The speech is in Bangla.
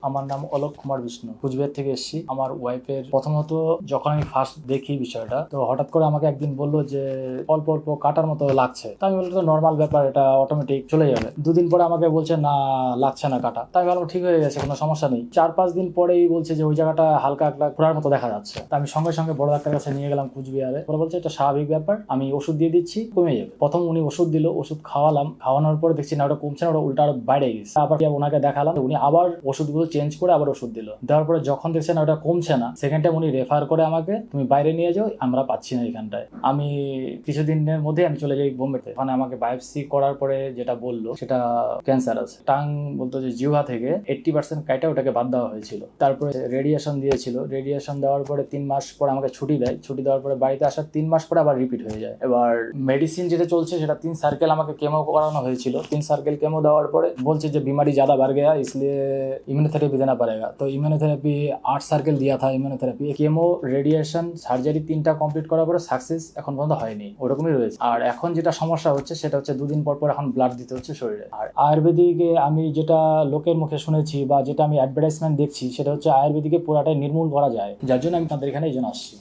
আমার নাম অলোক কুমার বিষ্ণু, কুচবিহার থেকে এসেছি। আমার ওয়াইফের প্রথমত যখন আমি ফার্স্ট দেখি বিষয়টা, তো হঠাৎ করে আমাকে একদিন বললো যে অল্প অল্প কাটার মতো লাগছে। তো আমি বললাম তো নর্মাল ব্যাপার, এটা অটোমেটিক চলে যাবে। দুদিন পরে আমাকে বলছে না, লাগছে না কাটা। তাই ভাবলাম ঠিক হয়ে গেছে, কোনো সমস্যা নেই। 4-5 দিন পরেই বলছে যে ওই জায়গাটা হালকা একটা ঘোরার মতো দেখা যাচ্ছে। তা আমি সঙ্গে সঙ্গে বড় ডাক্তার কাছে নিয়ে গেলাম কুচবিহারে। পরে বলছে এটা স্বাভাবিক ব্যাপার, আমি ওষুধ দিয়ে দিচ্ছি, কমে যাবে। প্রথম উনি ওষুধ দিল, ওষুধ খাওয়ালাম, খাওয়ানোর পরে দেখছি না ওটা কমছে না, ওটা উল্টা আরো বাইরে গেছে। আবার ওনাকে দেখালাম, উনি আবার ওষুধগুলো চেঞ্জ করে আবার ওষুধ দিল। দেওয়ার পরে যখন দেখছেন ওটা কমছে না, সেকেন্ড টাইম উনি রেফার করে আমাকে, তুমি বাইরে নিয়ে যাও, আমরা পাচ্ছি না এখানটায়। আমি কিছুদিনের মধ্যে আমি চলে যাই বোম্বেতে। ওখানে আমাকে বায়োপসি করার পরে যেটা বললো সেটা ক্যান্সার আছে। টাং বলতো যে জিহ্বা থেকে 80% কাইটা ওটাকে বাদ দেওয়া হয়েছিল। তারপরে রেডিয়েশন দিয়েছিল। রেডিয়েশন দেওয়ার পরে 3 মাস পর আমাকে ছুটি দেয়। ছুটি দেওয়ার পরে বাড়িতে আসার 3 মাস পরে আবার রিপিট হয়ে যায়। এবার মেডিসিন যেটা চলছে সেটা 3 সার্কেল আমাকে কেমো করানো হয়েছিল। 3 সার্কেल केमो देওয়ার পরে বলছে যে बीमारी ज़्यादा बढ़ गया इसलिए इम्यूनोथेरेपी देना पड़ेगा। तो इम्यूनोथेरेपी 8 সার্কেল दिया था। इम्यूनोथेरेपी केमो রেডিয়েশন সার্জারি 3টা কমপ্লিট করার পরে সাকসেস এখন পর্যন্ত হয়নি, ওরকমই রয়েছে। আর এখন যেটা সমস্যা হচ্ছে সেটা হচ্ছে 2 দিন পর পর এখন ব্লাড দিতে হচ্ছে শরীরে। আর আয়ুর্বেদিকে আমি যেটা লোকের মুখে শুনেছি বা যেটা আমি অ্যাডভার্টাইজমেন্ট দেখছি সেটা হচ্ছে আয়ুর্বেদিকে পুরাটাই নির্মূল করা যায়, যার জন্য আমি তাদের এখানে এই জন্য আসছি।